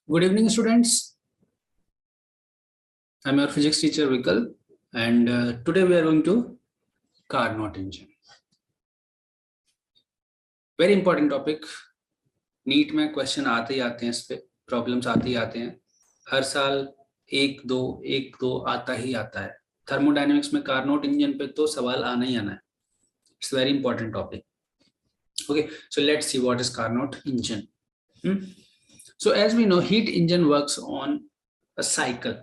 Good evening, students. I'm your physics teacher Vikal, and today we are going to Carnot engine. Very important topic. NEET में question आते ही आते हैं, इस पे प्रॉब्लम्स आते ही आते हैं. हर साल एक दो आता ही आता है. थर्मोडायनेमिक्स में कार्नोट इंजन पे तो सवाल आना ही आना है. It's very important topic. Okay, so let's see what is Carnot engine. So as we know, heat engine works on a cycle.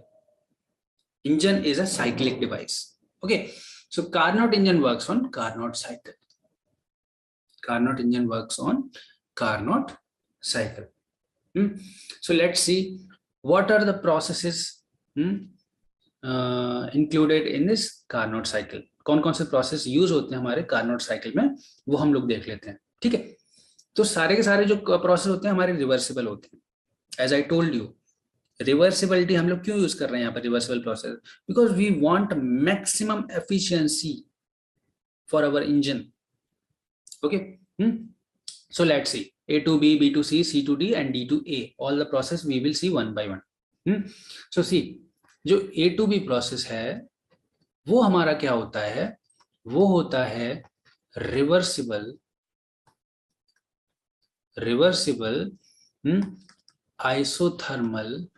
Engine is a cyclic device. Okay, so Carnot engine works on Carnot cycle. Carnot engine works on Carnot cycle. So let's see what are the processes included in this Carnot cycle. कौन कौन से process use होते हैं हमारे Carnot cycle में, वो हम लोग देख लेते हैं. ठीक है, तो सारे के सारे जो प्रोसेस होते हैं हमारे रिवर्सिबल होते हैं. As I told you, reversibility हम लोग क्यों यूज कर रहे हैं यहाँ पर reversible process? Because we want maximum efficiency for our engine. Okay, so let's see A to B, B to C, C to D and D to A. All the process we will see one by one. So see, जो A to B process है वो हमारा क्या होता है? वो होता है reversible isothermal.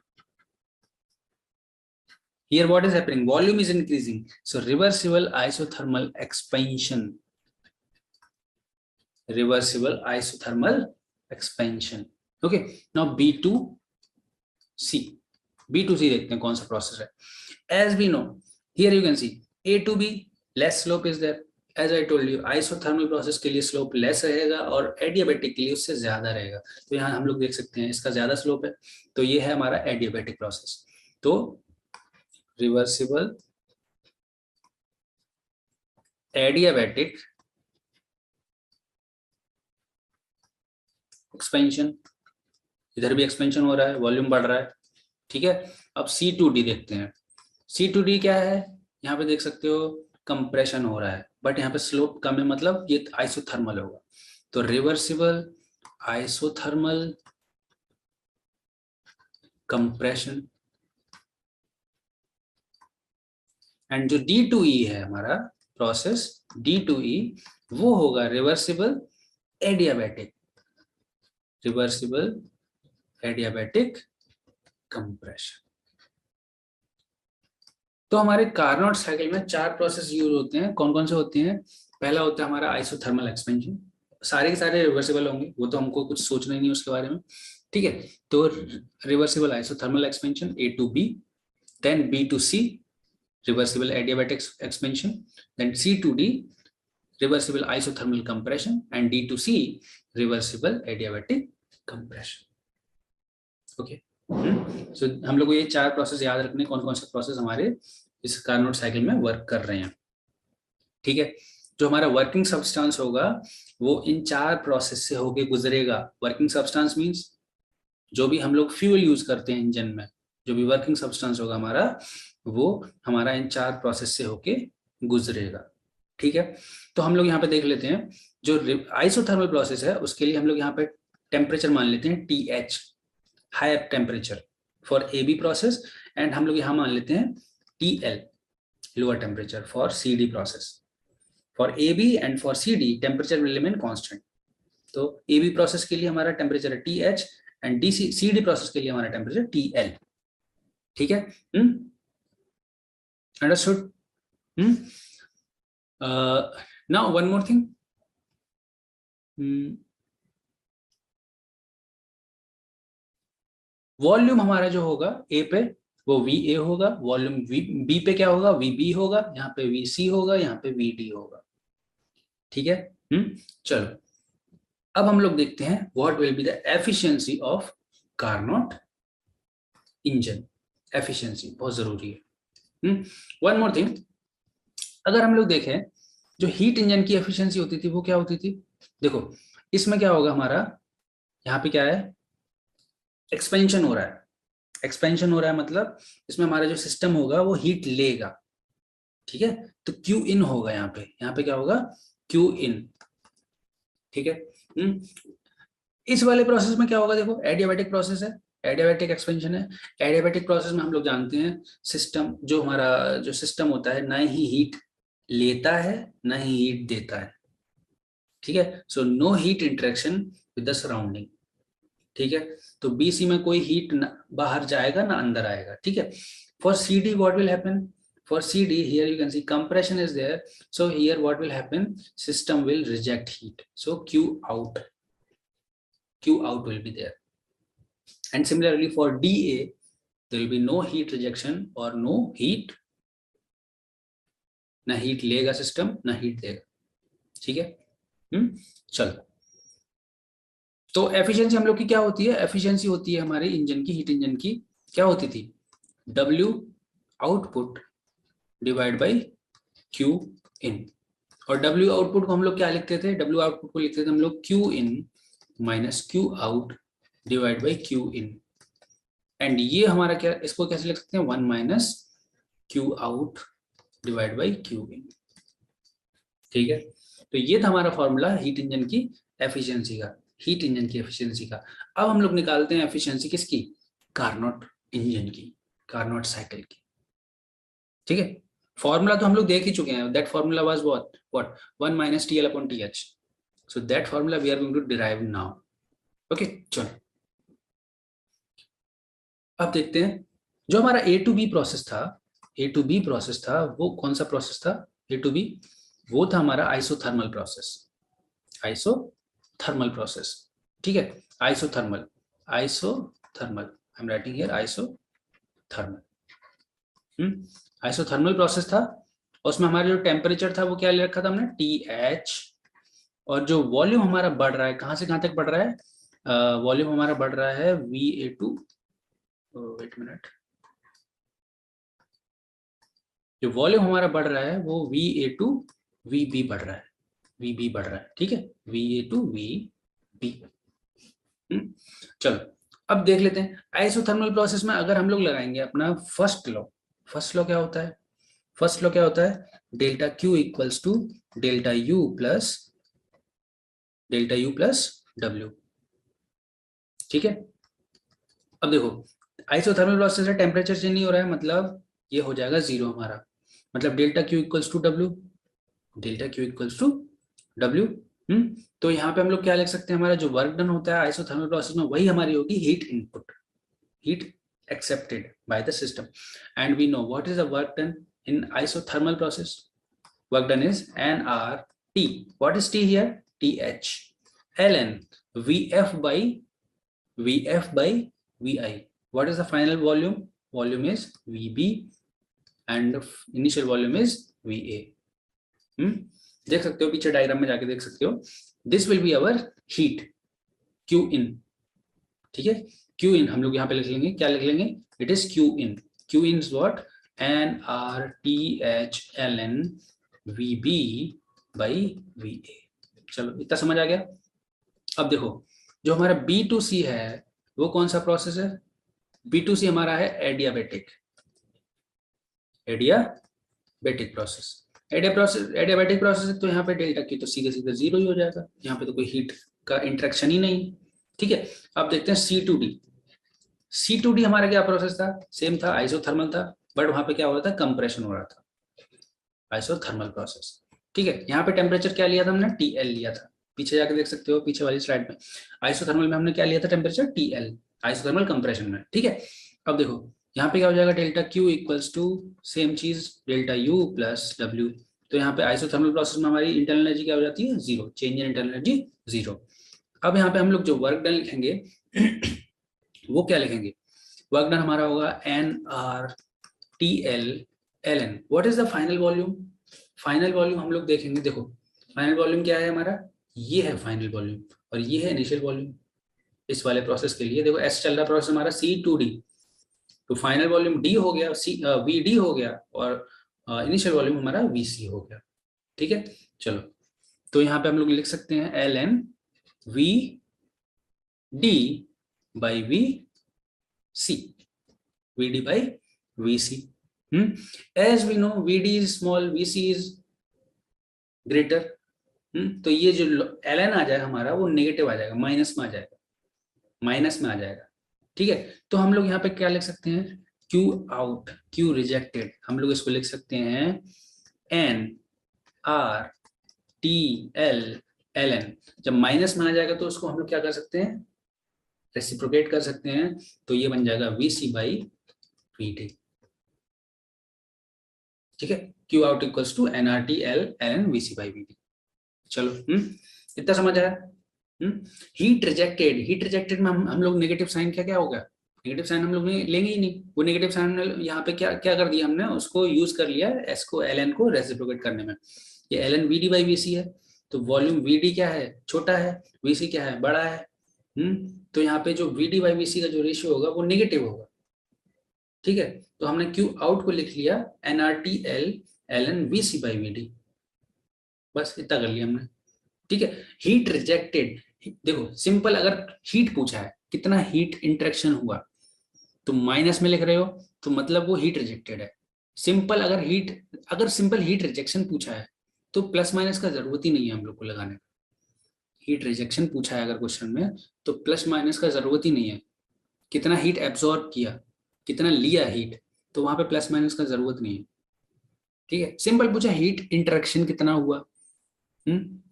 Here what is happening? Volume is increasing, so reversible isothermal expansion. Reversible isothermal expansion. Okay, now B to C. B to C देखते हैं कौन सा प्रोसेस है. As we know, here you can see A to B, less slope is there. As I told you, isothermal process के लिए slope less रहेगा और adiabatic के लिए उससे ज्यादा रहेगा. तो यहाँ हम लोग देख सकते हैं इसका ज्यादा slope है, तो ये है हमारा adiabatic process. तो reversible adiabatic एक्सपेंशन. इधर भी एक्सपेंशन हो रहा है, वॉल्यूम बढ़ रहा है. ठीक है, अब C to D देखते हैं. C to D क्या है? यहाँ पे देख सकते हो कंप्रेशन हो रहा है, बट यहाँ पे स्लोप कम है, मतलब ये आइसोथर्मल होगा. तो रिवर्सिबल आइसोथर्मल कंप्रेशन. एंड जो D to E है हमारा प्रोसेस, D to E, वो होगा reversible adiabatic. Reversible adiabatic compression. तो हमारे कार्नोट साइकिल में 4 प्रोसेस यूज होते हैं. कौन कौन से होते हैं? पहला होता है हमारा आइसोथर्मल एक्सपेंशन. सारे के सारे रिवर्सिबल होंगे, वो तो हमको कुछ सोचना ही नहीं उसके बारे में. ठीक है, तो reversible isothermal expansion A to B, then B to C reversible adiabatic expansion, then C to D reversible isothermal compression and D to C reversible adiabatic compression. Okay, so हम लोग को ये 4 प्रोसेस याद रखने, कौन कौन से प्रोसेस हमारे इस कार्नोट साइकिल में वर्क कर रहे हैं. ठीक है, जो हमारा वर्किंग सब्सटेंस होगा वो इन 4 प्रोसेस से होके गुजरेगा. वर्किंग सब्सटेंस मींस जो भी हम लोग फ्यूल यूज करते हैं इंजन में, जो भी वर्किंग सब्सटेंस होगा हमारा, वो हमारा इन 4 प्रोसेस से होके गुजरेगा. ठीक है, तो हम लोग यहाँ पे देख लेते हैं. जो आइसोथर्मल प्रोसेस है उसके लिए हम लोग यहाँ पे टेम्परेचर मान लेते हैं TH, higher temperature for AB process, and हम लोग यहाँ मान लेते हैं TL, lower temperature for CD process. For AB and for CD temperature will remain constant. तो AB प्रोसेस के लिए हमारा टेम्परेचर है TH एंड CD प्रोसेस के लिए हमारा टेम्परेचर TL. ठीक है, understood? Now one more thing. Volume हमारा जो होगा A पे वो VA होगा, वॉल्यूम B पे क्या होगा? VB होगा, यहाँ पे VC होगा, यहाँ पे VD होगा. ठीक है, चलो अब हम लोग देखते हैं what will be the efficiency of Carnot engine. Efficiency बहुत जरूरी है. वन मोर थिंग, अगर हम लोग देखें जो हीट इंजन की एफिशिएंसी होती थी वो क्या होती थी? देखो इसमें क्या होगा हमारा, यहाँ पे क्या है? एक्सपेंशन हो रहा है. एक्सपेंशन हो रहा है मतलब इसमें हमारा जो सिस्टम होगा वो हीट लेगा. ठीक है, तो Q in होगा यहाँ पे क्या होगा? Q in. ठीक है, इस वाले प्रोसेस में क्या होगा? देखो एडियाबैटिक प्रोसेस है. एडियाबैटिक एक्सपेंशन है। एडियाबैटिक प्रोसेस में हम लोग जानते हैं सिस्टम, जो हमारा जो सिस्टम होता है ना ही हीट लेता है ना ही हीट देता है, ठीक है। So no heat interaction with the surrounding, ठीक है। तो बीसी में कोई हीट बाहर जाएगा ना अंदर आएगा, ठीक है। For CD what will happen, for CD here you can see compression is there, so here what will happen, system will reject heat, so Q out will be there. And similarly for DA there will be no heat rejection or no heat, ना heat लेगा system ना heat देगा, ठीक है। चलो, तो efficiency हम लोग की क्या होती है, एफिशिएंसी होती है हमारे इंजन की, हीट इंजन की क्या होती थी, W output divide by Q इन। और W आउटपुट को हम लोग क्या लिखते थे, W आउटपुट को लिखते थे हम लोग Q in minus Q out divide by Q in. And ये हमारा क्या, इसको कैसे लिख सकते हैं, 1 minus Q out divide by Q इन, ठीक है। तो ये था हमारा फॉर्मूला हीट इंजन की एफिशिएंसी का, हीट इंजन की एफिशिएंसी का। अब हम लोग निकालते हैं एफिशिएंसी किसकी, कार्नोट इंजन की, कार्नोट साइकिल की, ठीक है। फॉर्मूला तो हम लोग देख ही चुके हैं, that formula was what 1 minus TL upon TH, so that formula we are going to derive now, okay. चलो अब देखते हैं जो हमारा A to B प्रोसेस था, A to B प्रोसेस था, वो कौन सा प्रोसेस था, A to B वो था हमारा आइसोथर्मल प्रोसेस, आइसोथर्मल प्रोसेस, ठीक है। Isothermal, isothermal I am writing here isothermal, isothermal process था। उसमें हमारा जो टेम्परेचर था वो क्या ले रखा था हमने, TH, और जो वॉल्यूम हमारा बढ़ रहा है, कहां से कहां तक बढ़ रहा है, वॉल्यूम हमारा बढ़ रहा है VA2, वेट मिनट, जो वॉल्यूम हमारा बढ़ रहा है वो VA2 VB बढ़ रहा है, VB बढ़ रहा है, ठीक है, VA2 VB। चलो अब देख लेते हैं आइसोथर्मल प्रोसेस में अगर हम लोग लगाएंगे अपना फर्स्ट लॉ, फर्स्ट लॉ क्या होता है, फर्स्ट लॉ क्या होता है, delta Q equals to delta U plus W, ठीक है। अब देखो आइसोथर्मल प्रोसेस है, टेम्परेचर चेंज नहीं हो रहा है, मतलब ये हो जाएगा जीरो हमारा, मतलब delta Q equals to W, delta Q equals to W। तो यहाँ पे हम लोग क्या लिख सकते हैं, हमारा जो वर्क डन होता है आइसोथर्मल प्रोसेस में वही हमारी होगी heat input, heat accepted by the system, and we know what is the work done in isothermal process, work done is nRT, what is T here, TH, ln VF by VI, what is the final volume, volume is VB and initial volume is VA। देख सकते हो पीछे diagram में जाके देख सकते हो, this will be our heat Q in, ठीक है। Q in हम लोग यहाँ पे लिख लेंगे, क्या लिख लेंगे, it is Q in, Q in is what, nRTH ln VB by VA। चलो इतना समझ आ गया। अब देखो जो हमारा B2C है वो कौन सा प्रोसेस है, B2C हमारा है adiabatic, adiabatic process, adiabatic process है, तो यहाँ पे डेल्टा Q तो सीधे सीधे जीरो ही हो जाएगा, यहाँ पे तो कोई हीट का इंटरेक्शन ही नहीं, ठीक है। अब देखते हैं C2D, C2D हमारा क्या प्रोसेस था, सेम था, आइसोथर्मल था, बट वहां पे क्या हो रहा था, कंप्रेशन हो रहा था, आइसोथर्मल प्रोसेस, ठीक है। यहाँ पे टेम्परेचर क्या लिया था हमने, TL लिया था, पीछे जाके देख सकते हो पीछे वाली स्लाइड में, आइसोथर्मल में हमने क्या लिया था टेम्परेचर, TL, आइसोथर्मल कंप्रेशन में, ठीक है। अब देखो यहाँ पे क्या हो जाएगा, delta Q equals to same चीज डेल्टा U प्लस W, तो यहाँ पे आइसोथर्मल प्रोसेस में हमारी इंटरनल एनर्जी क्या हो जाती है, zero, change in internal energy zero. अब यहाँ पे हम लोग जो वर्क डन लिखेंगे वो क्या लिखेंगे, वर्क डन हमारा होगा nRTL ln, what is the final volume, final volume हम लोग देखेंगे, देखो फाइनल वॉल्यूम क्या है हमारा, ये है फाइनल वॉल्यूम और ये है इनिशियल वॉल्यूम, इस वाले प्रोसेस के लिए देखो S चल रहा प्रोसेस हमारा C2D, तो फाइनल वॉल्यूम D हो गया, VD हो गया, और इनिशियल वॉल्यूम हमारा VC हो गया, ठीक है। चलो तो यहाँ पे हम लोग लिख सकते हैं ln VD by VC, VD by VC, as we know VD is small, VC is greater, तो ये जो ln आ जाएगा हमारा वो नेगेटिव आ जाएगा, माइनस में आ जाएगा, माइनस में आ जाएगा, ठीक है, तो हम लोग यहाँ पे क्या लिख सकते हैं, क्यू आउट, क्यू रिजेक्टेड, हम लोग इसको लिख सकते हैं N R T L L N. जब माइनस में आ जाएगा तो उसको हम लोग क्या कर सकते हैं, रेसिप्रोकेट कर सकते हैं, तो ये बन जाएगा वीसी बाई वीटी। ठीक है, Q out equals to N R T L L N VC by VT. चलो इतना समझ आया। हीट रिजेक्टेड, हीट रिजेक्टेड में हम लोग नेगेटिव साइन क्या क्या होगा, नेगेटिव साइन हम लोग लेंगे ही नहीं, वो नेगेटिव साइन यहाँ पे क्या क्या कर दिया हमने, उसको यूज कर लिया एस को एल एन को रेसिप्रोकेट करने में। ये L N V D by V C है, तो वॉल्यूम वी डी क्या है, छोटा है, वी सी क्या है, बड़ा है। तो यहाँ पे जो वी डी बाई वी सी का जो रेशियो होगा वो नेगेटिव होगा। ठीक है, तो हमने क्यू आउट को लिख लिया N R T L L N V C by V D, बस इतना कर लिया हमने। ठीक है, हीट रिजेक्टेड, देखो सिंपल, अगर हीट पूछा है कितना हीट इंटरेक्शन हुआ तो माइनस में लिख रहे हो तो मतलब वो हीट रिजेक्टेड है। सिंपल अगर सिंपल हीट रिजेक्शन पूछा है तो प्लस माइनस का जरूरत ही नहीं है हम लोग को लगाने का। हीट रिजेक्शन पूछा है अगर क्वेश्चन में तो प्लस माइनस का जरूरत ही नहीं है, कितना हीट एब्जॉर्ब किया, कितना लिया हीट, तो वहां पे प्लस माइनस का जरूरत नहीं है। ठीक है, सिंपल पूछा हीट इंटरेक्शन कितना हुआ।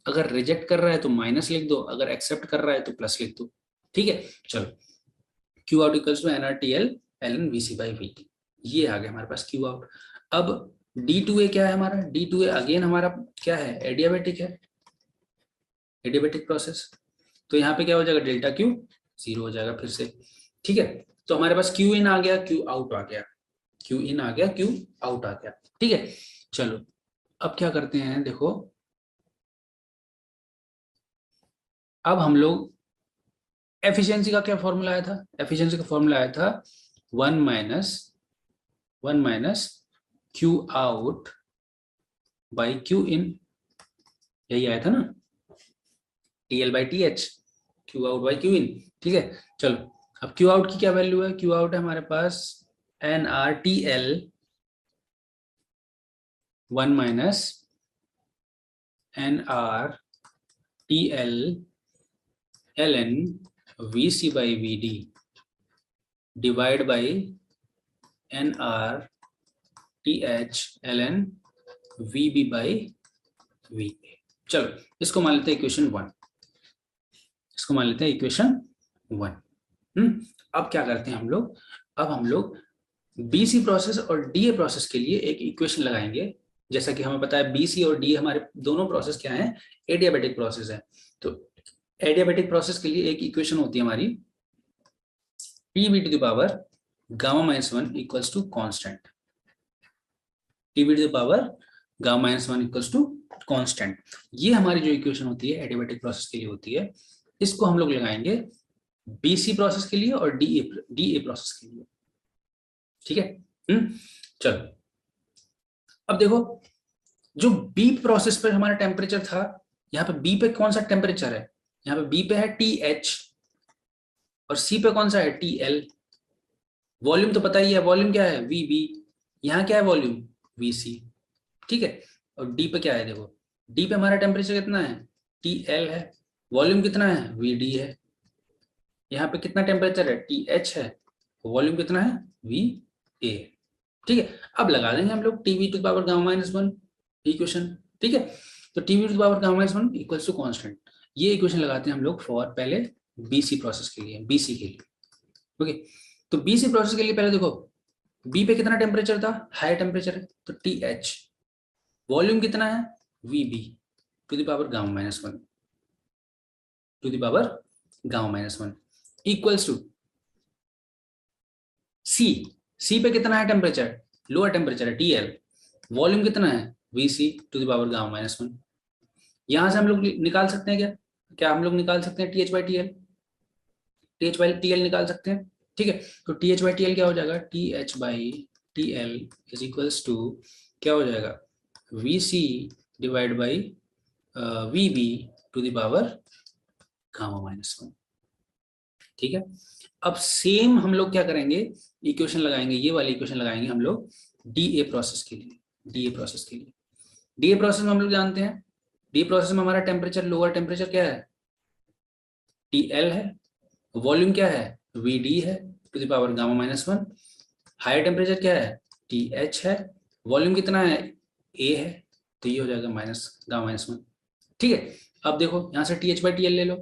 अगर रिजेक्ट कर रहा है तो माइनस लिख दो, अगर एक्सेप्ट कर रहा है तो प्लस लिख दो। ठीक है, चलो Q out equals to N R T L L N V C by V T, ये आ गया हमारे पास क्यू आउट। अब डी टू ए क्या है हमारा, डी टू ए अगेन हमारा क्या है, एडियाबेटिक है, एडियाबेटिक प्रोसेस, तो यहाँ पे क्या हो जाएगा, डेल्टा क्यू जीरो हो जाएगा फिर से। ठीक है, तो हमारे पास क्यू इन आ गया, क्यू आउट आ गया, क्यू इन आ गया, क्यू आउट आ गया। ठीक है, चलो अब क्या करते हैं, देखो अब हम लोग एफिशिएंसी का क्या फॉर्मूला आया था, एफिशिएंसी का फॉर्मूला आया था one minus Q out by Q in, यही आया था ना, T L by T H, Q out by Q in. ठीक है, चलो अब क्यू आउट की क्या वैल्यू है, क्यू आउट है हमारे पास N R T L one minus N R T L L N V C by V D divide by N R T H L N V B by V A. चलो इसको मान लेते हैं equation 1, इसको मान लेते हैं equation 1। अब क्या करते हैं हम लोग, अब हम लोग बीसी प्रोसेस और डीए प्रोसेस के लिए एक इक्वेशन लगाएंगे। जैसा कि हमें पता है बीसी और डीए हमारे दोनों प्रोसेस क्या है, एडियाबेटिक प्रोसेस है। तो एडियाबेटिक प्रोसेस के लिए एक इक्वेशन होती है हमारी T B to the power gamma minus 1 equals to constant, T B to the power gamma minus 1 equals to constant. ये हमारी जो इक्वेशन होती है एडियाबेटिक प्रोसेस के लिए होती है, इसको हम लोग लगाएंगे बीसी प्रोसेस के लिए और डीए प्रोसेस के लिए। ठीक है, चलो अब देखो जो बी प्रोसेस पर हमारा टेम्परेचर था, यहाँ पे बी पे कौन सा टेम्परेचर है, यहाँ पे बी पे है टी एच और सी पे कौन सा है टी एल। वॉल्यूम तो पता ही है, वॉल्यूम क्या है वी बी, यहाँ क्या है वॉल्यूम वी सी। ठीक है, और डी पे क्या है, देखो डी पे हमारा टेम्परेचर कितना है टी एल है, वॉल्यूम कितना है वी डी है, यहाँ पे कितना टेम्परेचर है टी एच है, वॉल्यूम कितना है वी ए। ठीक है, अब लगा देंगे हम लोग TV to power gamma minus 1 equation. ठीक है, तो TV to power gamma minus 1 equals to constant, ये इक्वेशन लगाते हैं हम लोग फॉर पहले बीसी प्रोसेस के लिए, बीसी के लिए। ओके, तो बीसी प्रोसेस के लिए पहले देखो बी पे कितना टेम्परेचर था, हाई टेम्परेचर है तो टी एच, वॉल्यूम कितना है V B to the power gamma minus 1, to the power gamma minus 1 equals to C, C पे कितना है टेम्परेचर, लोअर टेम्परेचर है टी एल, वॉल्यूम कितना है V C to the power gamma minus 1। यहां से हम लोग निकाल सकते हैं क्या, क्या हम लोग निकाल सकते हैं T H by T L, T H by T L निकाल सकते हैं। ठीक है, तो T H by T L क्या हो जाएगा, T H by T L is equals to क्या हो जाएगा V C divide by V B to the power gamma minus 1। ठीक है, अब सेम हम लोग क्या करेंगे, इक्वेशन लगाएंगे, ये वाली इक्वेशन लगाएंगे हम लोग डीए प्रोसेस के लिए, डीए प्रोसेस के लिए। डीए प्रोसेस में हम लोग जानते हैं, डी प्रोसेस में हमारा टेम्परेचर, लोअर टेम्परेचर क्या है टी एल है, वॉल्यूम क्या है वी डी है, to the power gamma minus 1। Higher temperature क्या है, TH है, वॉल्यूम कितना है, A है, तो ये हो जाएगा माइनस गामा माइनस 1। ठीक है, अब देखो यहाँ से TH/TL ले लो,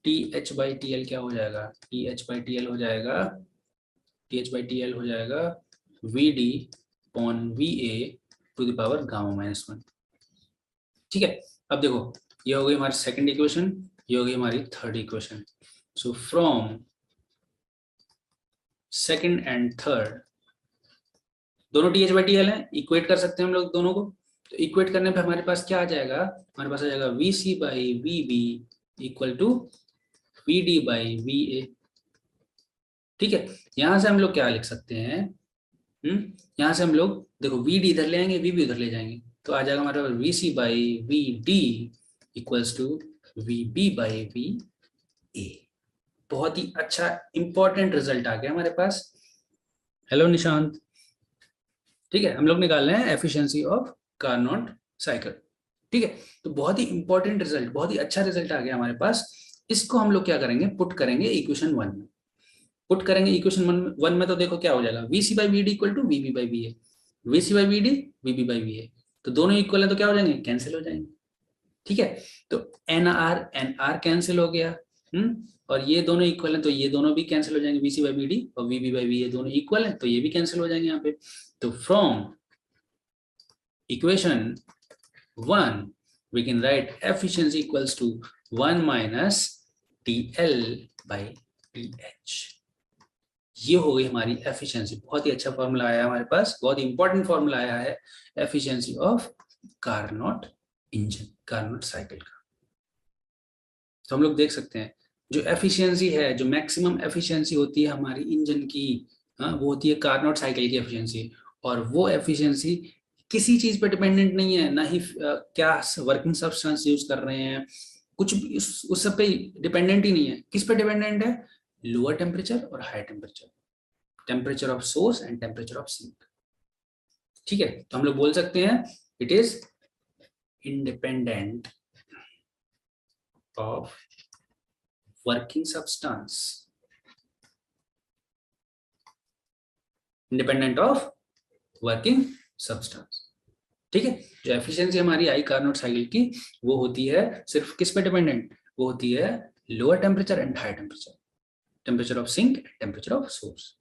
TH/TL क्या हो जाएगा, TH/TL हो जाएगा, TH/TL हो जाएगा VD/VA to the power gamma minus 1। ठीक है, अब देखो ये हो गई हमारी सेकंड इक्वेशन, ये हो गई हमारी third equation. So from second and third दोनों TH/TL है, इक्वेट कर सकते हैं हम लोग दोनों को। तो इक्वेट करने पे हमारे पास क्या आ जाएगा, हमारे पास आ जाएगा VC/VB इक्वल टू VD/VA। ठीक है, यहां से हम लोग क्या लिख सकते हैं, यहाँ से हम लोग देखो VD इधर ले आएंगे, VB उधर ले जाएंगे, तो आ जाएगा हमारे पास VC/VD इक्वल्स टू VB/VA। बहुत ही अच्छा इंपॉर्टेंट रिजल्ट आ गया हमारे पास। हेलो निशांत। ठीक है, हम लोग निकाल रहे हैं एफिशिएंसी ऑफ कार्नोट साइकिल। ठीक है, तो बहुत ही इंपॉर्टेंट रिजल्ट, बहुत ही अच्छा रिजल्ट आ गया हमारे पास। इसको हम लोग क्या करेंगे, पुट करेंगे इक्वेशन 1 में। पुट करेंगे इक्वेशन 1 में, तो देखो क्या हो जाएगा, VC/VD equal to VB/VA, VC/VD VB/VA, तो दोनों इक्वल है तो क्या हो जाएंगे, कैंसिल हो जाएंगे। ठीक है, तो NR कैंसिल हो गया, और ये दोनों इक्वल है तो ये दोनों भी कैंसिल हो जाएंगे, VC/VD और VB/VA दोनों इक्वल है तो ये भी कैंसिल हो जाएंगे यहाँ पे। तो from equation 1 we can write efficiency equals to 1 minus TL/TH। ये हो गई हमारी एफिशिएंसी। बहुत ही अच्छा फॉर्मूला आया हमारे पास, बहुत ही इंपॉर्टेंट फॉर्मूला आया है efficiency of Carnot engine, Carnot cycle का। तो हम लोग देख सकते हैं जो एफिशिएंसी है, जो मैक्सिमम एफिशिएंसी होती है हमारी इंजन की, वो होती है कार्नोट साइकिल की एफिशिएंसी। और वो एफिशिएंसी किसी चीज पे डिपेंडेंट नहीं है, ना ही क्या वर्किंग सब्सटेंस यूज कर रहे हैं, कुछ भी उस सब पे डिपेंडेंट ही नहीं है। किस पे डिपेंडेंट है, लोअर टेम्परेचर और high temperature, temperature of source and temperature of sink. ठीक है, तो हम लोग बोल सकते हैं it is independent of working substance, independent of working substance. ठीक है, जो एफिशिएंसी हमारी आई कार्नोट साइकिल की, वो होती है सिर्फ किस पे डिपेंडेंट, वो होती है lower temperature and high temperature, temperature of sink, temperature of source.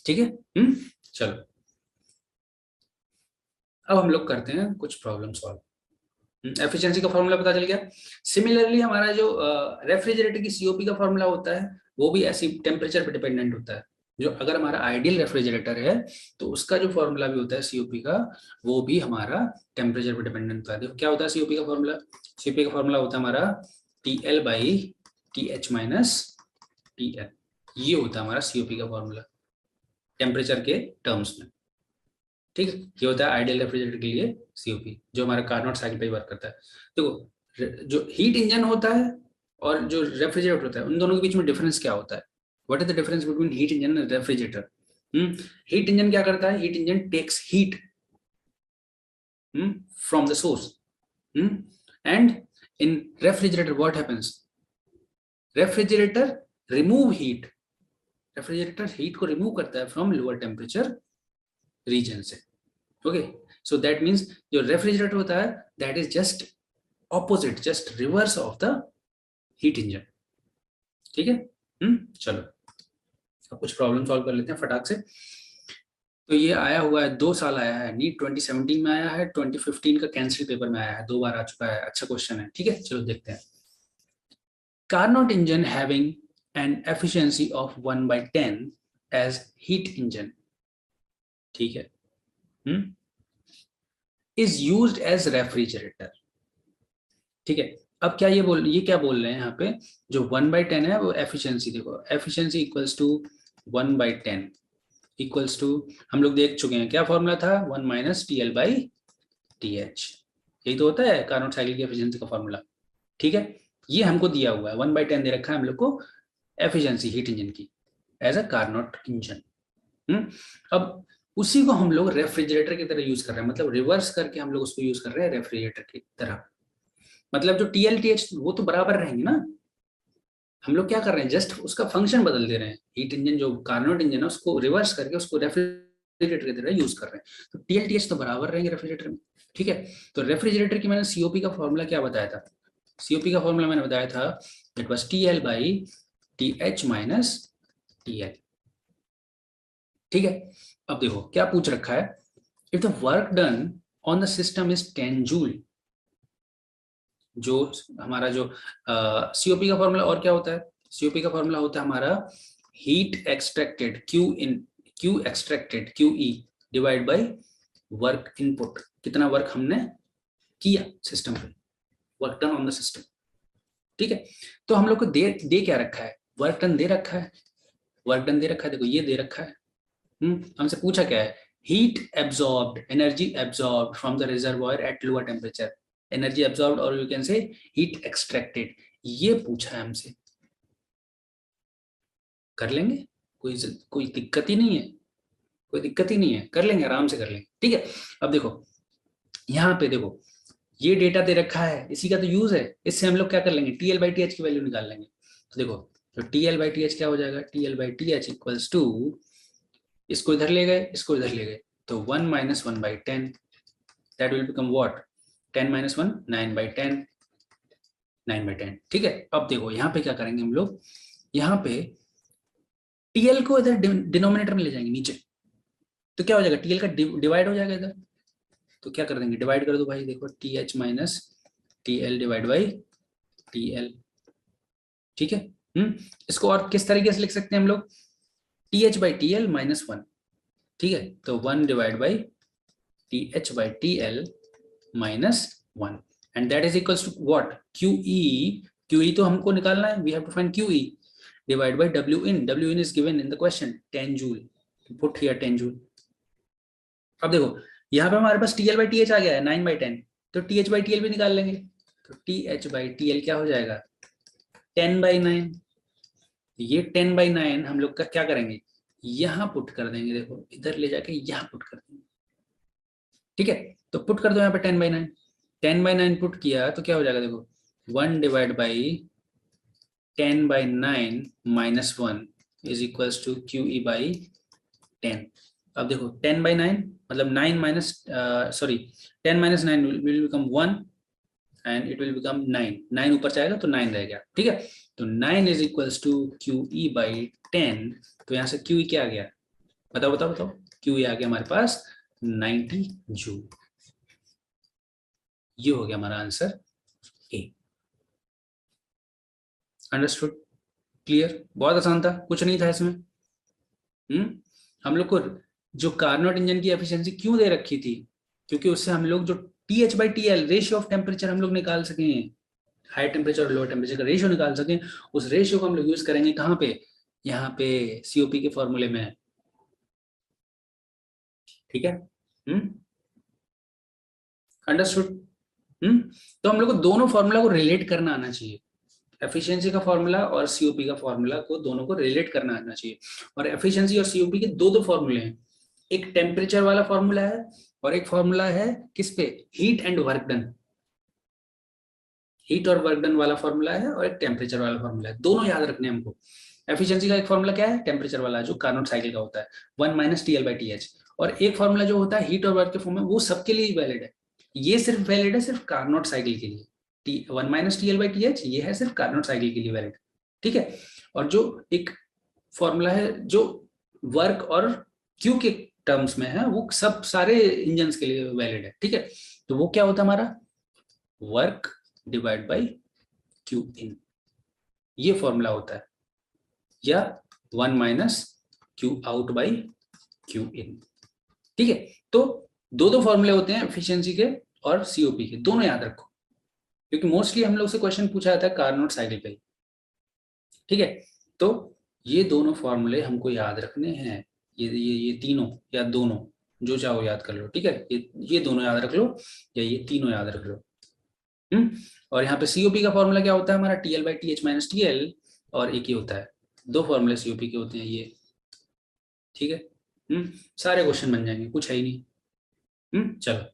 ठीक है, चलो अब हम लोग करते हैं कुछ प्रॉब्लम सॉल्व। एफिशिएंसी का फॉर्मूला पता चल गया। सिमिलरली हमारा जो रेफ्रिजरेटर की COP का फॉर्मूला होता है, वो भी ऐसी टेम्परेचर पे डिपेंडेंट होता है। जो अगर हमारा आइडियल रेफ्रिजरेटर है तो उसका जो फॉर्मूला भी होता है COP का, वो भी हमारा टेम्परेचर पे डिपेंडेंट होता है। देखो क्या होता है COP का फॉर्मूला, COP का फॉर्मूला होता है हमारा TL/TH-TL, ये होता है हमारा COP का फॉर्मूला टेम्परेचर के टर्म्स में। ठीक है, ये होता है आइडियल रेफ्रिजरेटर के लिए COP, जो हमारा कार्नोट साइकिल पे वर्क करता है। देखो जो हीट इंजन होता है और जो रेफ्रिजरेटर होता है, उन दोनों के बीच में डिफरेंस क्या होता है, what is the difference between heat engine and refrigerator. Heat engine क्या करता है, heat engine takes heat from the source, and in refrigerator what happens, refrigerator remove heat, refrigerator heat को रिमूव करता है फ्रॉम लोअर टेम्परेचर रीजन से। Okay, so that means जो refrigerator होता है that is just opposite, just reverse of the heat engine. ठीक है, चलो अब कुछ प्रॉब्लम सॉल्व कर लेते हैं फटाक से। तो ये आया हुआ है, 2 साल आया है, नीट 2017 में आया है, 2015 का कैंसिल पेपर में आया है, 2 बार आ चुका है। अच्छा क्वेश्चन है। ठीक है, चलो देखते हैं। Carnot engine having an efficiency of 1/10 as heat engine, ठीक है, इज यूज्ड एज रेफ्रिजरेटर। ठीक है, अब क्या ये क्या बोल रहे हैं यहाँ पे, जो 1/10 है वो एफिशिएंसी, देखो efficiency equals to 1/10 equals to, हम लोग देख चुके हैं क्या फॉर्मूला था, 1 माइनस TL/TH, यही तो होता है कार्नोट साइकिल की एफिशिएंसी का फॉर्मूला। ठीक है, ये हमको दिया हुआ है 1/10 दे रखा है हम लोग को एफिशिएंसी हीट इंजन की एज अ कार्नोट इंजन। अब उसी को हम लोग रेफ्रिजरेटर की तरह यूज कर रहे हैं, मतलब रिवर्स करके हम लोग उसको यूज कर रहे हैं रेफ्रिजरेटर की तरह। मतलब जो TL/TH वो तो बराबर रहेंगे ना, हम लोग क्या कर रहे हैं, जस्ट उसका फंक्शन बदल दे रहे हैं। हीट इंजन जो कार्नोट इंजन है उसको रिवर्स करके उसको रेफ्रिजरेटर की तरह यूज कर रहे हैं, तो टीएल टीएच तो बराबर रहेंगे रेफ्रिजरेटर में। ठीक है, तो रेफ्रिजरेटर की मैंने सीओपी का फॉर्मूला क्या बताया था, सीओपी का फॉर्मूला मैंने बताया था it was TL by TH minus TL. ठीक है, अब देखो क्या पूछ रखा है, if the work done on the system is 10 joule, जो हमारा जो सीओपी का फॉर्मूला और क्या होता है, सीओपी का फॉर्मूला होता है हमारा heat extracted Q extracted Q E divide by work input, कितना वर्क हमने किया सिस्टम पे, work done on the system. ठीक है, तो हम लोग को दे क्या रखा है, वर्क डन दे रखा है, वर्क डन दे रखा है, देखो ये दे रखा है। हमसे पूछा क्या है, heat absorbed, energy absorbed from the reservoir at lower temperature, energy absorbed और you can say heat extracted, ये पूछा है हमसे। कर लेंगे, कोई दिक्कत ही नहीं है, कोई दिक्कत ही नहीं है, कर लेंगे, आराम से कर लेंगे। ठीक है, अब देखो यहाँ पे देखो ये डेटा दे रखा है, इसी का तो यूज है, इससे हम लोग क्या कर लेंगे, टीएल बाई टी एच की वैल्यू निकाल लेंगे। तो देखो तो टीएल बाई टी एच क्या हो जाएगा, TL by T H equals to, इसको इधर ले गए, इसको इधर ले गए, तो 1 - 1/10, दैट विल बिकम व्हाट, 10 - 1 9/10, 9/10। ठीक है, अब देखो यहाँ पे क्या करेंगे हम लोग, यहाँ पे टीएल को इधर डिनोमिनेटर में ले जाएंगे नीचे, तो क्या हो जाएगा, टीएल का डिवाइड हो जाएगा इधर, तो क्या कर देंगे, डिवाइड कर दो भाई, देखो T H minus T L divide by T L. ठीक है, इसको और किस तरीके से लिख सकते हैं हम लोग, T H by T L -1। ठीक है, तो 1 divide by T H by T L -1 and that is equals to what, Q E तो हमको निकालना है, we have to find Q E divide by W in is given in the question 10 joule, put here 10 joule. अब देखो यहाँ पे हमारे पास टीएल बाई टी एच आ गया है 9/10, तो T H by T L भी निकाल लेंगे, तो T H by T L क्या हो जाएगा 10/9, ये 10/9 हम लोग का क्या करेंगे, यहाँ पुट कर देंगे, देखो इधर ले जाके यहाँ पुट कर देंगे। ठीक है, तो पुट कर दो यहाँ पे 10/9, 10/9 पुट किया तो क्या हो जाएगा, देखो 1 divide by 10/9 -1 is equals to Q E by 10। अब देखो 10/9 मतलब 9 minus sorry 10 - 9 will become 1 and it will become 9, 9 ऊपर जाएगा तो 9 रह गया। ठीक है, तो 9 is equals to Q E by 10, तो यहाँ से क्यू ई क्या आ गया, बताओ बताओ बताओ, क्यू ई आ गया हमारे पास 90 जूल। ये हो गया हमारा आंसर ए। अंडरस्टूड, क्लियर, बहुत आसान था, कुछ नहीं था इसमें। हम लोग को जो कार्नोट इंजन की एफिशिएंसी क्यों दे रखी थी, क्योंकि उससे हम लोग जो T H by T L ratio of temperature हम लोग निकाल सकें, हाई टेम्परेचर और लोअर टेम्परेचर का रेशियो निकाल सकें, उस रेशियो को हम लोग यूज करेंगे कहाँ पे, यहाँ पे सीओपी के फॉर्मूले में। ठीक है, अंडरस्टूड। तो हम लोग को दोनों फॉर्मूला को रिलेट करना आना चाहिए, एफिशिएंसी का फॉर्मूला और सीओपी का फॉर्मूला को दोनों को रिलेट करना आना चाहिए। और एफिशिएंसी और सीओपी के दो फॉर्मूले हैं, एक टेम्परेचर वाला फॉर्मूला है और एक फॉर्मूला है किस पे, heat and work done, heat और वर्क डन वाला फॉर्मूला है और एक टेम्परेचर वाला फॉर्मूला है, दोनों याद रखने हैं हमको। एफिशिएंसी का एक फॉर्मूला क्या है, टेम्परेचर वाला जो कार्नोट साइकिल का होता है 1 - TL बाई TH, और एक फॉर्मूला जो होता है हीट और वर्क के फॉर्म में, वो सबके लिए वैलिड है, ये सिर्फ वैलिड है सिर्फ कार्नोट साइकिल के लिए, 1 - TL बाई TH ये है सिर्फ कार्नोट साइकिल के लिए वैलिड। ठीक है, और जो एक फॉर्मूला है जो वर्क और क्यू के टर्म्स में है, वो सब सारे इंजन के लिए वैलिड है। ठीक है, तो वो क्या होता है हमारा, वर्क डिवाइड बाई क्यू इन, ये फॉर्मूला होता है, या 1 - Q out by Q in. ठीक है, तो दो फॉर्मूले होते हैं एफिशिएंसी के और सीओपी के, दोनों याद रखो, क्योंकि मोस्टली हम लोग से क्वेश्चन पूछा जाता है कार्नोट साइकिल पे। ठीक है, तो ये दोनों फॉर्मूले हमको याद रखने हैं, ये तीनों या दोनों, जो चाहो याद कर लो। ठीक है, ये दोनों याद रख लो या ये तीनों याद रख लो। और यहाँ पे सीओपी का फॉर्मूला क्या होता है हमारा, TL by T H minus TL, और एक ही होता है, दो फॉर्मूले सीओपी के होते हैं ये। ठीक है, सारे क्वेश्चन बन जाएंगे, कुछ है ही नहीं। चलो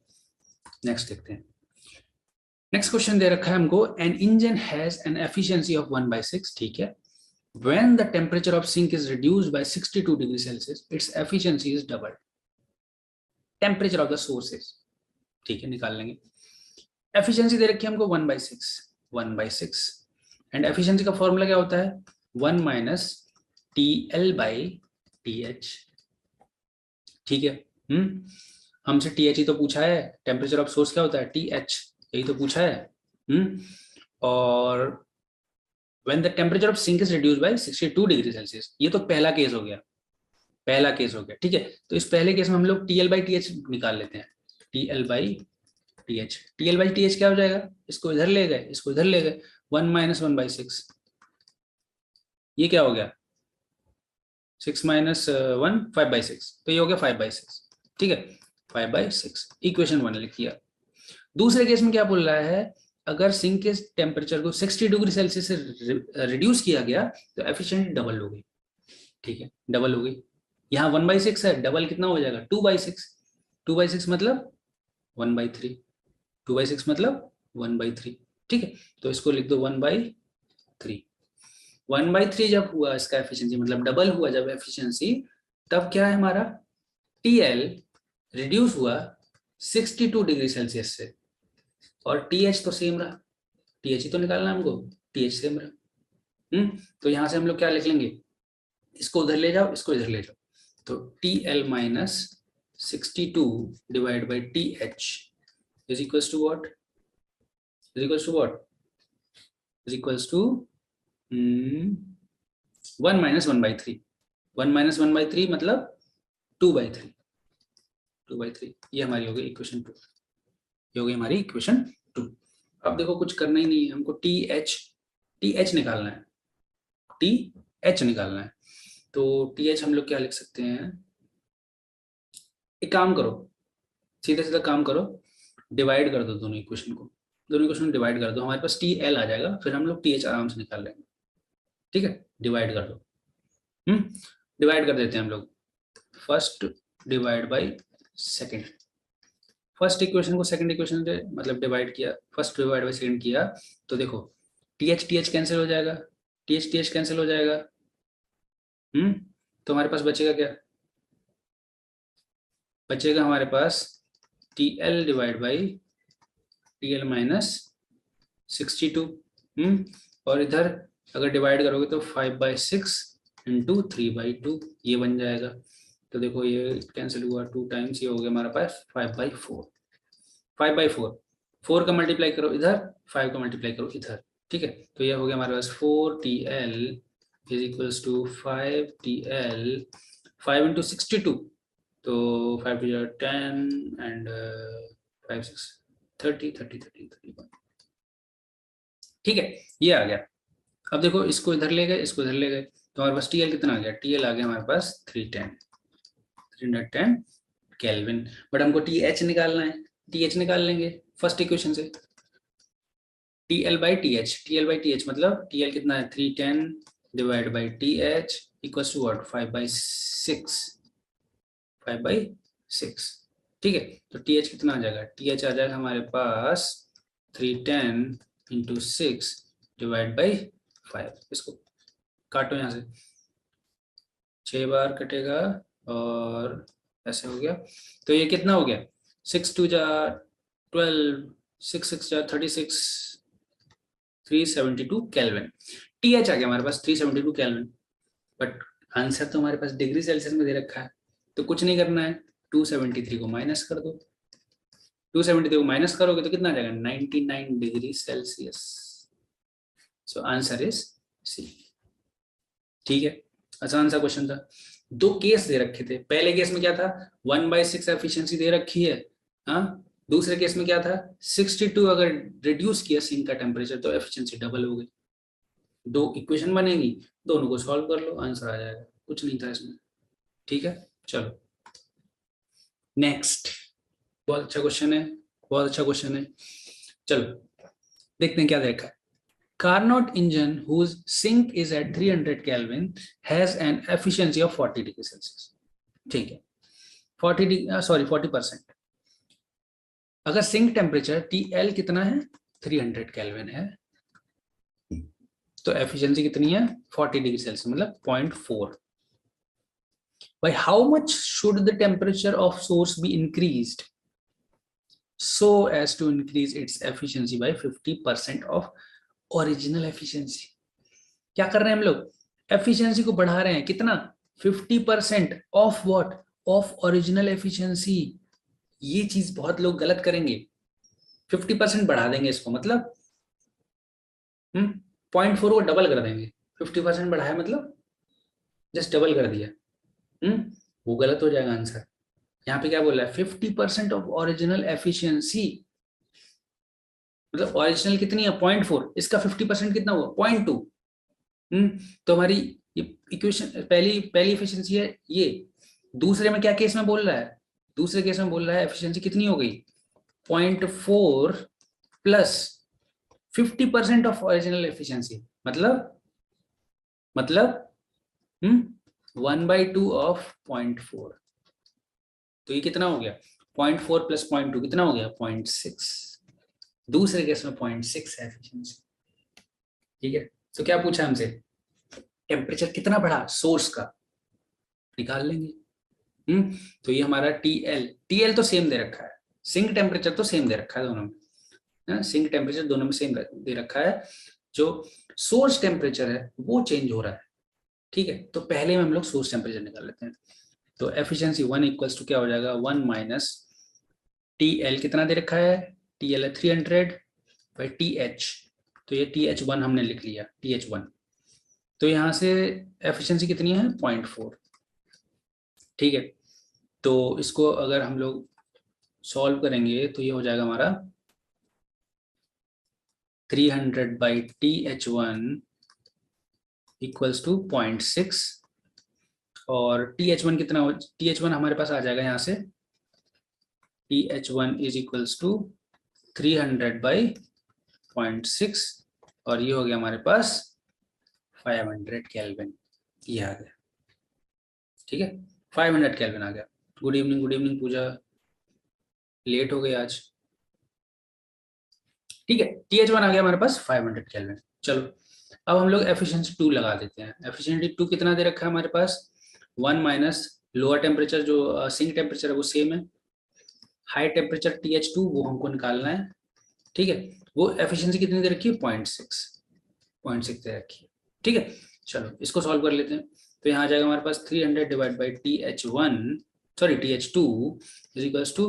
नेक्स्ट देखते हैं। नेक्स्ट क्वेश्चन दे रखा है हमको, an engine has an efficiency of 1/6। ठीक है, when the temperature of sink is reduced by 62 degrees Celsius, its efficiency is doubled. Temperature of the source is, ठीक है, निकाल लेंगे। एफिशिएंसी दे रखी है हमको 1/6 एंड एफिशिएंसी का फॉर्मूला क्या होता है 1 माइनस TL/TH। ठीक है, हमसे TH ही तो पूछा है, टेम्परेचर ऑफ सोर्स क्या होता है TH, यही तो पूछा है। और when the temperature of sink is reduced by 62 degree Celsius, ये तो पहला केस हो गया, पहला केस हो गया। ठीक है, तो इस पहले केस में हम लोग TL/TH निकाल लेते हैं। TL/TH, TL/TH क्या हो जाएगा, इसको इधर ले गए, इसको इधर ले गए, 1 माइनस 1/6, ये क्या हो गया 6 माइनस 1 5/6, तो ये हो गया 5/6। ठीक है, 5/6 इक्वेशन 1 लिख दिया। दूसरे केस में क्या बोल रहा है, अगर सिंक के टेम्परेचर को 60 डिग्री सेल्सियस से रिड्यूस किया गया तो एफिशिएंसी डबल हो गई। ठीक है, डबल हो गई, यहाँ 1/6 है, डबल कितना हो जाएगा 2/6, 2/6 मतलब 1/3, 2/6 मतलब 1/3। ठीक है, तो इसको लिख दो 1/3। 1/3 जब हुआ इसका एफिशिएंसी, मतलब डबल हुआ जब एफिशिएंसी, तब क्या है हमारा TL रिड्यूस हुआ 62 डिग्री सेल्सियस से, और TH तो सेम रहा, TH ही तो निकालना है हमको, TH सेम रहा। तो यहाँ से हम लोग क्या लिख लेंगे, इसको उधर ले जाओ, इसको इधर ले जाओ, तो TL minus 62 divide by TH is equals to what, is equals to what, is equals to 1 minus 1/3, 1 minus 1/3 मतलब 2/3, 2/3। ये हमारी हो गई इक्वेशन 2, ये हो गई हमारी इक्वेशन 2। अब देखो कुछ करना ही नहीं है हमको, TH निकालना है, TH निकालना है। तो TH हम लोग क्या लिख सकते हैं, एक काम करो, सीधा सीधा काम करो, डिवाइड कर दो दोनों इक्वेशन को, दोनों इक्वेशन डिवाइड कर दो, हमारे पास TL आ जाएगा, फिर हम लोग TH आराम से निकाल लेंगे। ठीक है, डिवाइड कर दो, डिवाइड कर देते हैं हम लोग, first divide by second, first equation को सेकंड इक्वेशन से मतलब डिवाइड किया, फर्स्ट डिवाइड बाई सेकंड किया, तो देखो TH कैंसिल हो जाएगा, TH कैंसिल हो जाएगा, तो हमारे पास बचेगा क्या, बचेगा हमारे पास TL divide by TL minus 62। और इधर अगर डिवाइड करोगे तो 5/6 इंटू 3/2 ये बन जाएगा। तो देखो ये कैंसिल हुआ 2 टाइम्स, ये हो गया हमारे पास 5/4, 5/4, 4 का मल्टीप्लाई करो इधर, 5 का मल्टीप्लाई करो इधर। ठीक है, तो ये हो गया हमारे पास 4TL is equals to 5TL, 5 into 62, तो 5 to 10 एंड 5 6 30 30 30 31। ठीक है, ये आ गया। अब देखो इसको इधर ले गए, इसको इधर ले गए, तो हमारे पास TL कितना आ गया, TL आ गया हमारे पास 310 केल्विन, बट हमको TH निकालना है, TH निकाल लेंगे फर्स्ट इक्वेशन से, TL/TH मतलब TL कितना है 310 divide by TH equals to what 5/6, 5/6। ठीक है, तो TH कितना आ जाएगा, TH आ जाएगा हमारे पास 310 इंटू 6 डिवाइड बाई 5, इसको काटो यहाँ से, 6 बार कटेगा और ऐसे हो गया, तो ये कितना हो गया 6 2 जा 12, 6 6 जा 36, 372 केल्विन। TH आ गया हमारे पास 372 केल्विन, बट आंसर तो हमारे पास डिग्री सेल्सियस में दे रखा है, तो कुछ नहीं करना है, 273 को माइनस कर दो, 273 को माइनस करोगे तो कितना आ जाएगा 99 degree Celsius. So answer is C. ठीक है, आसान सा क्वेश्चन था। 2 केस दे रखे थे, पहले केस में क्या था 1/6 एफिशिएंसी दे रखी है, हाँ, दूसरे केस में क्या था 62 अगर रिड्यूस किया सिंक का टेम्परेचर तो एफिशिएंसी डबल हो गई। 2 इक्वेशन बनेगी, दोनों को सॉल्व कर लो, आंसर आ जाएगा, कुछ नहीं था इसमें। ठीक है, चलो नेक्स्ट, बहुत अच्छा क्वेश्चन है, बहुत अच्छा क्वेश्चन है। चलो देखते हैं क्या देखा है। Carnot engine whose sink is at 300 Kelvin has an efficiency of 40 degree Celsius. ठीक है, 40%। अगर सिंक टेम्परेचर TL कितना है 300 केल्विन है, तो एफिशिएंसी कितनी है 40 डिग्री सेल्सियस मतलब 0.4. By how much should the temperature of source be increased so as to increase its efficiency by 50% of original efficiency? क्या कर रहे हैं हम लोग, एफिशिएंसी को बढ़ा रहे हैं कितना 50% of what, of original efficiency. ये चीज बहुत लोग गलत करेंगे, 50% बढ़ा देंगे इसको मतलब 0.4 को डबल कर देंगे. 50% बढ़ाया मतलब जस्ट डबल कर दिया. वो गलत हो जाएगा आंसर. यहाँ पे क्या बोल रहा है 50% ऑफ ओरिजिनल एफिशिएंसी मतलब ओरिजिनल कितनी है 0.4, इसका 50% कितना हुआ 0.2. तो हमारी इक्वेशन पहली एफिशिएंसी है ये. दूसरे में क्या केस में बोल रहा है, दूसरे केस में बोल रहा है एफिशिएंसी कितनी हो गई 0.4 प्लस 50% ऑफ ओरिजिनल एफिशिएंसी मतलब 1/2 ऑफ 0.4. तो ये कितना हो गया 0.4 प्लस 0.2 कितना हो गया 0.6. दूसरे केस में 0.6 है एफिशिएंसी. ठीक है, तो क्या पूछा हमसे, टेम्परेचर कितना बढ़ा सोर्स का, निकाल लेंगे. तो ये हमारा टीएल तो सेम दे रखा है, सिंक टेम्परेचर तो सेम दे रखा है दोनों में, सिंक टेम्परेचर दोनों में सेम दे रखा है. जो सोर्स टेम्परेचर है वो चेंज हो रहा है. ठीक है, तो पहले में हम लोग सोर्स टेम्परेचर निकाल लेते हैं. तो एफिशिएंसी 1 इक्वल्स टू क्या हो जाएगा 1 माइनस टीएल कितना दे रखा है, टीएल है 300 बाई टीएच. तो ये TH1 हमने लिख लिया TH1. तो यहाँ से एफिशिएंसी कितनी है 0.4. ठीक है, तो इसको अगर हम लोग सॉल्व करेंगे तो ये हो जाएगा हमारा 300 बाई TH1 इक्वल्स टू 0.6. और TH1 कितना हो, TH1 हमारे पास आ जाएगा यहाँ से TH1 is equals to 300 by 0.6 और ये हो गया हमारे पास 500 केल्विन. ये आ गया. ठीक है, 500 केल्विन आ गया. गुड इवनिंग पूजा, लेट हो गई आज. ठीक है, TH1 आ गया हमारे पास 500 केल्विन. चलो अब हम लोग एफिशिएंसी 2 लगा देते हैं. एफिशिएंसी 2 कितना दे रखा है हमारे पास 1 माइनस लोअर टेम्परेचर जो सिंक टेम्परेचर है वो सेम है, हाई टेम्परेचर TH2 वो हमको निकालना है. ठीक है, वो एफिशिएंसी कितनी दे रखी है 0.6 दे रखी है. ठीक है, चलो इसको सॉल्व कर लेते हैं. तो यहाँ आ जाएगा हमारे पास 300 divide by TH2 is equals to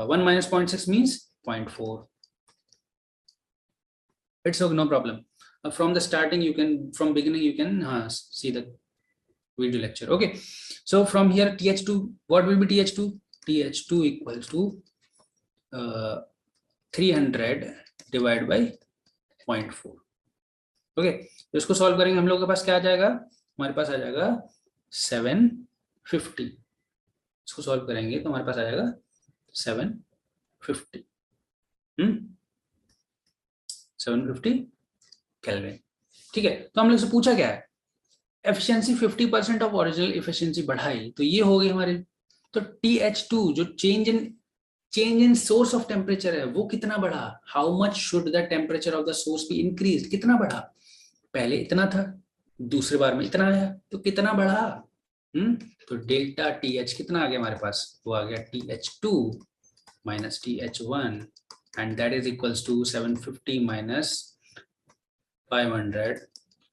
1 minus 0.6 means 0.4. It's okay, no problem. From the starting you can, from beginning you can see the video lecture. Okay, so from here TH2, what will be TH2? TH2 equals to 300 divided by 0.4. Okay, तो इसको solve करेंगे हम लोग के पास क्या आ जाएगा, हमारे पास आ जाएगा 750. इसको सॉल्व करेंगे तो हमारे पास आ जाएगा 750. 750 केल्विन. ठीक है, तो हम लोग से पूछा क्या है, एफिशिएंसी 50% ऑफ ओरिजिनल एफिशिएंसी बढ़ाई, तो ये हो गई हमारी. तो TH2 जो change in source of temperature है वो कितना बढ़ा, how much should the temperature of the source be increase, कितना बढ़ा. पहले इतना था, दूसरे बार में इतना आया, तो कितना बढ़ा. तो डेल्टा TH कितना आ गया हमारे पास, वो आ गया TH2 minus TH1 and that is equals to 750 minus 500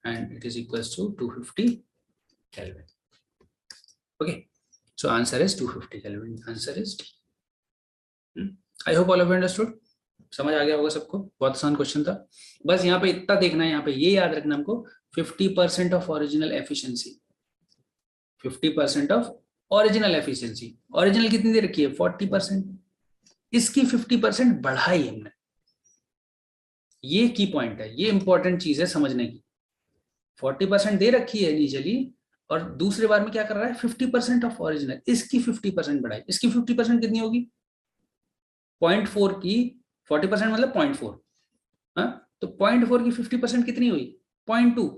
and it is equals to 250 Kelvin. Okay, so answer is 250 Kelvin. Answer is D. I hope all of you understood. समझ आ गया होगा सबको, बहुत आसान क्वेश्चन था. बस यहाँ पे इतना देखना है, यहाँ पे ये याद रखना हमको 50% of original efficiency, 50% of original efficiency. Original कितनी दे रखी है 40%, इसकी 50% बढ़ाई हमने. ये की पॉइंट है, ये इंपॉर्टेंट चीज है समझने की. 40% दे रखी है इनिशियली और दूसरे बार में क्या कर रहा है 50% ऑफ ओरिजिनल, इसकी 50% बढ़ाई. इसकी 50% कितनी होगी 0.4 की 40% मतलब 0.4. तो 0.4 की 50% कितनी हुई 0.2,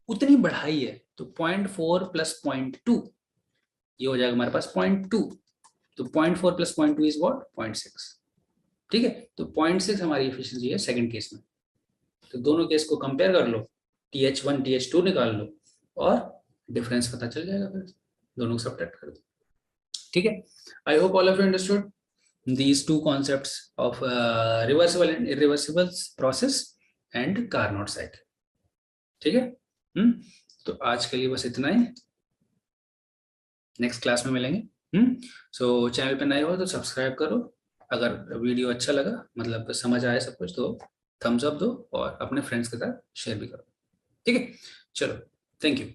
उतनी बढ़ाई है. तो 0.4 प्लस 0.2 ये हो जाएगा हमारे पास 0.2. तो 0.4 प्लस 0.2 इज व्हाट 0.6. ठीक है, तो 0.6 हमारी एफिशिएंसी है सेकंड केस में. तो दोनों केस को कंपेयर कर लो, TH1 TH2 निकाल लो और डिफरेंस पता चल जाएगा, फिर दोनों को सब्ट्रैक्ट कर दो। ठीक है, I hope all of you understood these two concepts of reversible and irreversible process and Carnot cycle. ठीक है, तो आज के लिए बस इतना ही, नेक्स्ट क्लास में मिलेंगे। सो चैनल पे नए हो तो सब्सक्राइब करो, अगर वीडियो अच्छा लगा, मतलब समझ आए सब कुछ, तो थम्स अप दो और अपने फ्रेंड्स के साथ शेयर भी करो। ठीक है, चलो, थैंक यू।